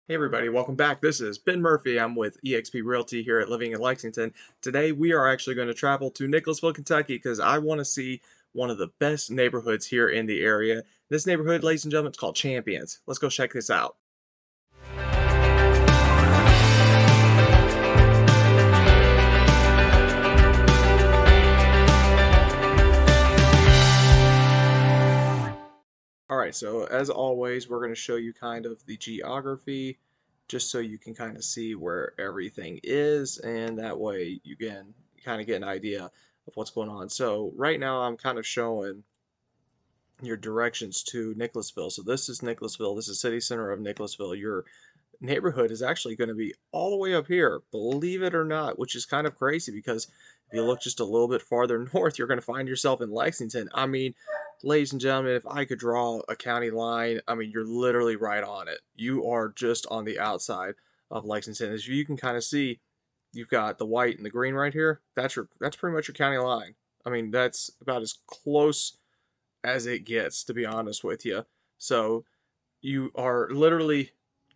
Hey everybody, welcome back. This is Ben Murphy. I'm with eXp Realty here at Living in Lexington. Today we are actually going to travel to Nicholasville, Kentucky because I want to see one of the best neighborhoods here in the area. This neighborhood, ladies and gentlemen, it's called Champions. Let's go check this out. Alright, so as always, we're going to show you kind of the geography just so you can kind of see where everything is, and that way you can kind of get an idea of what's going on. So right now I'm kind of showing your directions to Nicholasville. So this is Nicholasville. This is city center of Nicholasville. Your neighborhood is actually going to be all the way up here, believe it or not, which is kind of crazy because if you look just a little bit farther north, you're going to find yourself in Lexington. I mean, ladies and gentlemen, if I could draw a county line, I mean, you're literally right on it. You are just on the outside of Lexington. As you can kind of see, you've got the white and the green right here. That's pretty much your county line. I mean, that's about as close as it gets, to be honest with you. So you are literally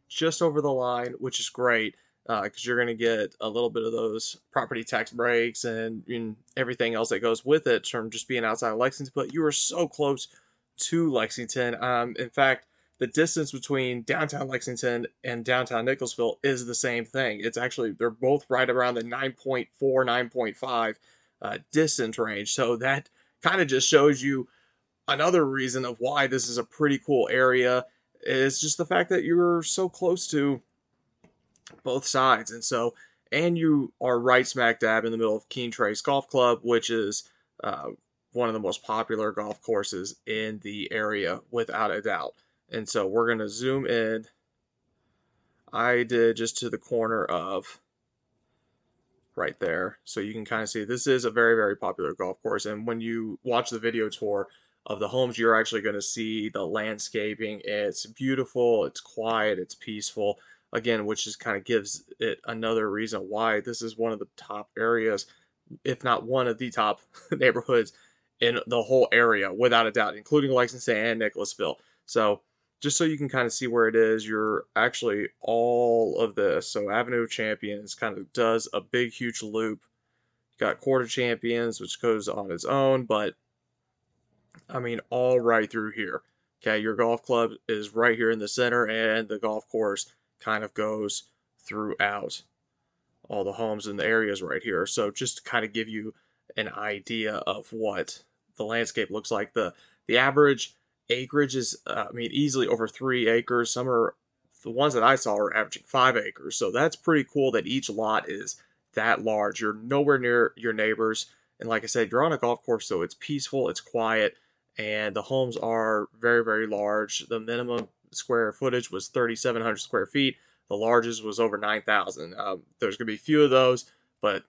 just over the line, which is great because you're going to get a little bit of those property tax breaks and everything else that goes with it from just being outside of Lexington. But you are so close to Lexington. In fact, the distance between downtown Lexington and downtown Nicholasville is the same thing. It's actually, they're both right around the 9.4, 9.5 distance range. So that kind of just shows you another reason of why this is a pretty cool area is just the fact that you're so close to both sides. And you are right smack dab in the middle of Keen Trace Golf Club, which is uh, one of the most popular golf courses in the area, without a doubt. And so we're going to zoom in. I did just to the corner of right there. So you can kind of see this is a very, very popular golf course. And when you watch the video tour of the homes, you're actually going to see the landscaping. It's beautiful, it's quiet, it's peaceful. Again, which just kind of gives it another reason why this is one of the top areas, if not one of the top neighborhoods in the whole area, without a doubt, including Lexington and Nicholasville. So just so you can kind of see where it is, you're actually all of this. So Avenue of Champions kind of does a big, huge loop. You got Court of Champions, which goes on its own, but I mean, all right through here. Okay, your golf club is right here in the center, and the golf course kind of goes throughout all the homes and the areas right here. So just to kind of give you an idea of what the landscape looks like. The average acreage is, I mean, easily over 3 acres. Some are the ones that I saw are averaging 5 acres. So that's pretty cool that each lot is that large. You're nowhere near your neighbors. And like I said, you're on a golf course, so it's peaceful, it's quiet, and the homes are very, very large. The minimum square footage was 3,700 square feet. The largest was over 9,000. There's going to be a few of those, but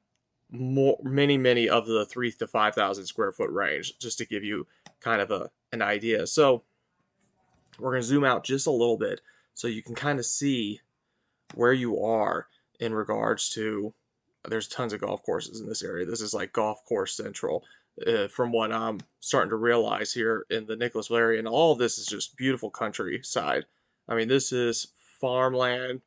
many of the 3 to 5,000 square foot range, just to give you kind of an idea. So we're going to zoom out just a little bit so you can kind of see where you are in regards to. There's tons of golf courses in this area. This is like golf course central, from what I'm starting to realize here in the Nicholasville area. And all of this is just beautiful countryside. I mean, this is farmland.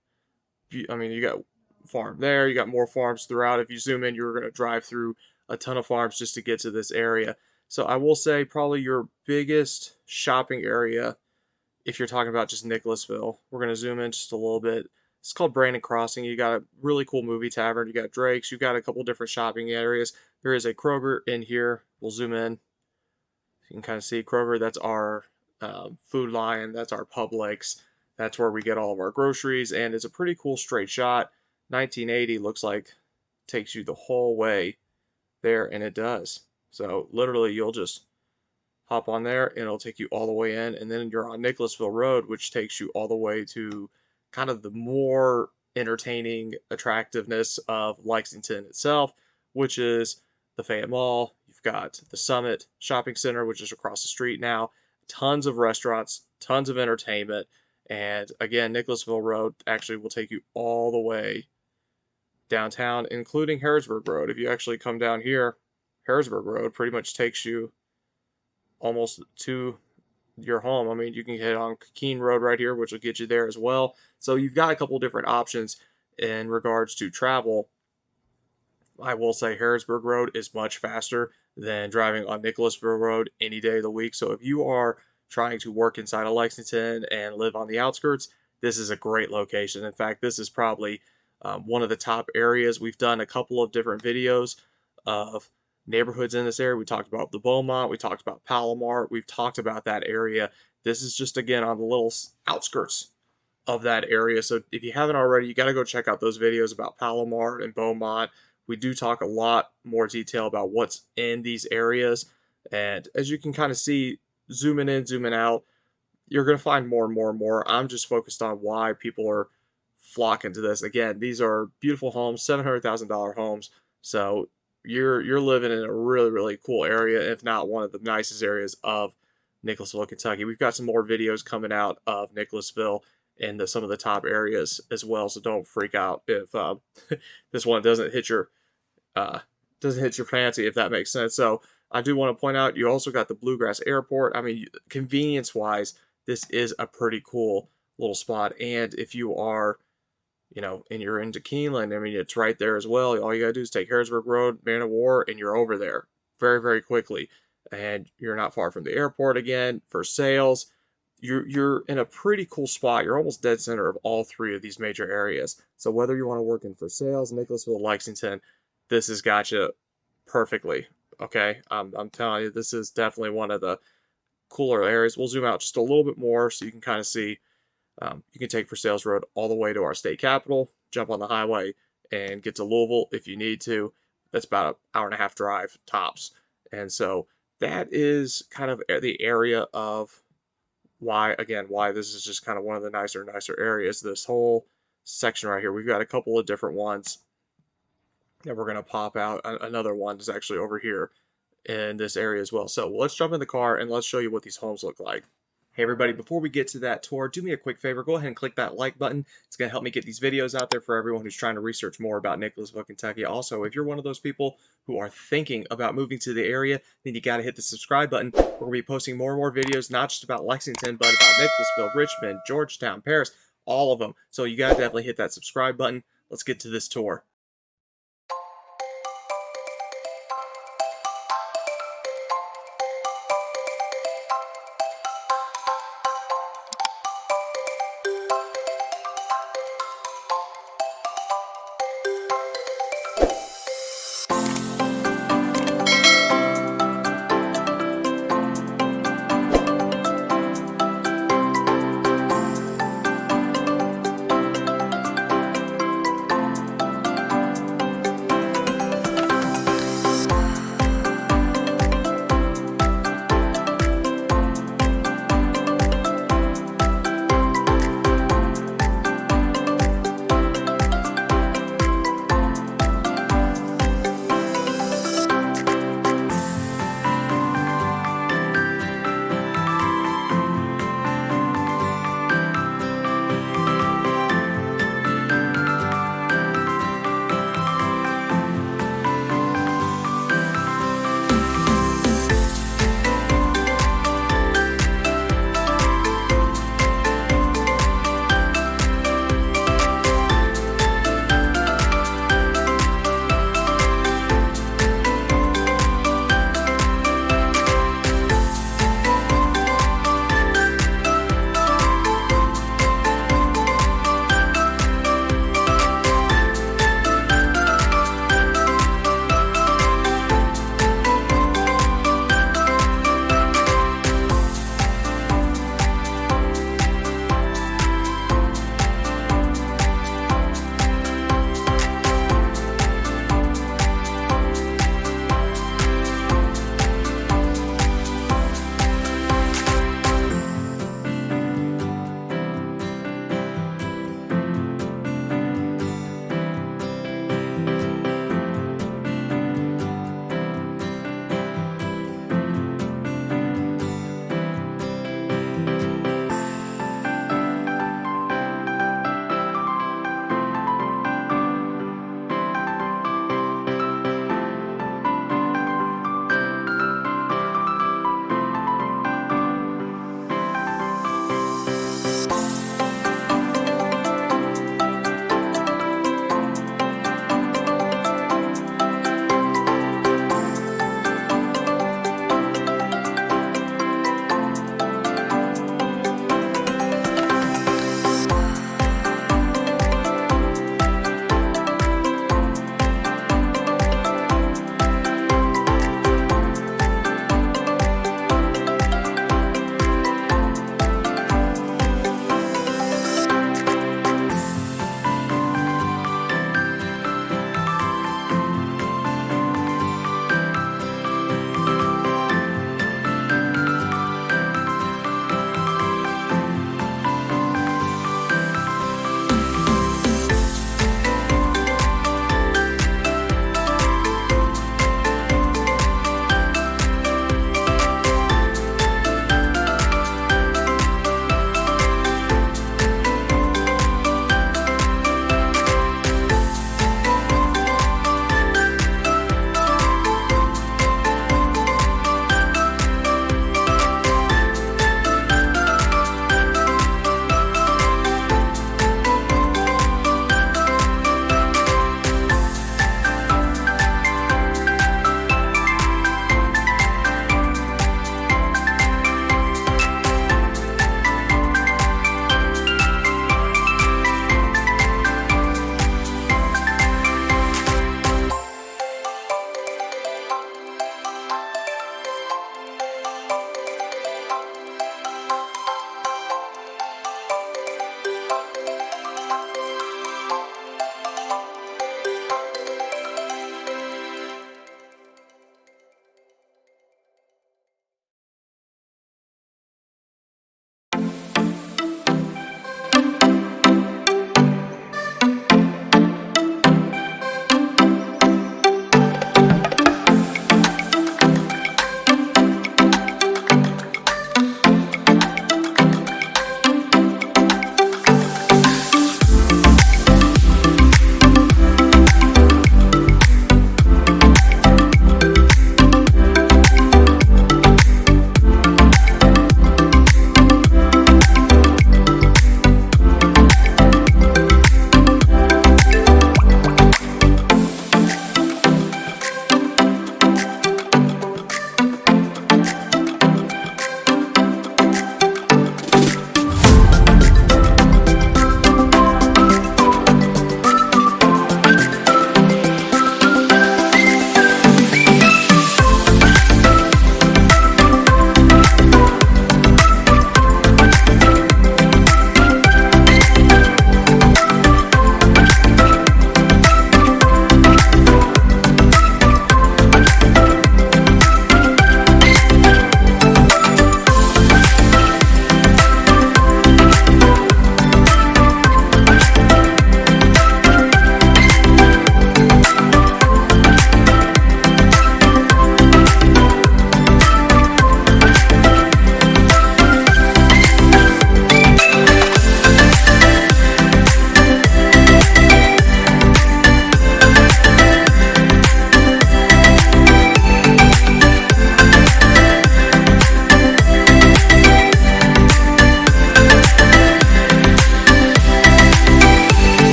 I mean, you got farm there, you got more farms throughout. If you zoom in, you're going to drive through a ton of farms just to get to this area. So I will say probably your biggest shopping area, if you're talking about just Nicholasville, we're going to zoom in just a little bit. It's called Brandon Crossing. You got a really cool movie tavern. You got Drake's. You got a couple different shopping areas. There is a Kroger in here. We'll zoom in. You can kind of see Kroger. That's our Food Lion. That's our Publix. That's where we get all of our groceries, and it's a pretty cool straight shot. 1980 looks like takes you the whole way there, and it does. So literally, you'll just hop on there, and it'll take you all the way in, and then you're on Nicholasville Road, which takes you all the way to kind of the more entertaining attractiveness of Lexington itself, which is the Fayette Mall. You've got the Summit Shopping Center, which is across the street now. Tons of restaurants, tons of entertainment, and again, Nicholasville Road actually will take you all the way downtown, including Harrisburg Road. If you actually come down here, Harrisburg Road pretty much takes you almost to your home. I mean, you can hit on Keene Road right here, which will get you there as well. So you've got a couple different options in regards to travel. I will say Harrisburg Road is much faster than driving on Nicholasville Road any day of the week. So if you are trying to work inside of Lexington and live on the outskirts, this is a great location. In fact, this is probably one of the top areas. We've done a couple of different videos of neighborhoods in this area. We talked about the Beaumont, we talked about Palomar, we've talked about that area. This is just again on the little outskirts of that area. So if you haven't already, you got to go check out those videos about Palomar and Beaumont. We do talk a lot more detail about what's in these areas. And as you can kind of see, zooming in, zooming out, you're going to find more and more and more. I'm just focused on why people are flocking to this. Again, these are beautiful homes, $700,000 homes. So you're living in a really, really cool area, if not one of the nicest areas of Nicholasville, Kentucky. We've got some more videos coming out of Nicholasville and some of the top areas as well. So don't freak out if this one uh, doesn't hit your fancy, if that makes sense. So I do want to point out you also got the Bluegrass Airport. I mean, convenience wise, this is a pretty cool little spot. And if you are, and you're into Keeneland, I mean, it's right there as well. All you got to do is take Harrisburg Road, Man of War, and you're over there very, very quickly. And you're not far from the airport again for sales. You're in a pretty cool spot. You're almost dead center of all three of these major areas. So whether you want to work in for sales, Nicholasville, Lexington, this has got you perfectly. Okay, I'm telling you, this is definitely one of the cooler areas. We'll zoom out just a little bit more so you can kind of see. You can take for sales road all the way to our state capital, jump on the highway, and get to Louisville if you need to. That's about an hour and a half drive tops. And so that is kind of the area of why this is just kind of one of the nicer areas. This whole section right here, we've got a couple of different ones that we're going to pop out. Another one is actually over here in this area as well. So let's jump in the car and let's show you what these homes look like. Hey everybody, before we get to that tour, do me a quick favor, go ahead and click that like button. It's going to help me get these videos out there for everyone who's trying to research more about Nicholasville, Kentucky. Also, if you're one of those people who are thinking about moving to the area, then you got to hit the subscribe button. We're going to be posting more and more videos, not just about Lexington, but about Nicholasville, Richmond, Georgetown, Paris, all of them. So you got to definitely hit that subscribe button. Let's get to this tour.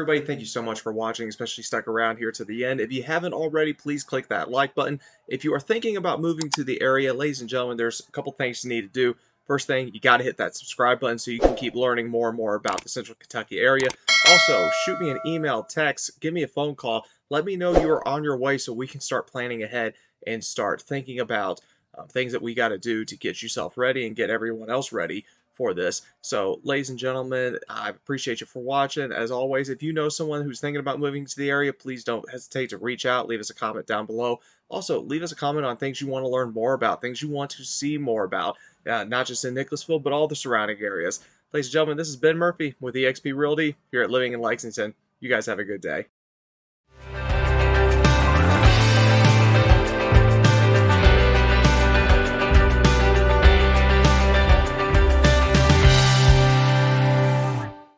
everybody, thank you so much for watching, especially stuck around here to the end. If you haven't already, please click that like button. If you are thinking about moving to the area, ladies and gentlemen, there's a couple things you need to do. First thing, you got to hit that subscribe button so you can keep learning more and more about the Central Kentucky area. Also, shoot me an email, text, give me a phone call. Let me know you are on your way so we can start planning ahead and start thinking about things that we got to do to get yourself ready and get everyone else ready for this. So, ladies and gentlemen, I appreciate you for watching. As always, if you know someone who's thinking about moving to the area, please don't hesitate to reach out. Leave us a comment down below. Also, leave us a comment on things you want to learn more about, things you want to see more about, not just in Nicholasville, but all the surrounding areas. Ladies and gentlemen, this is Ben Murphy with eXp Realty here at Living in Lexington. You guys have a good day.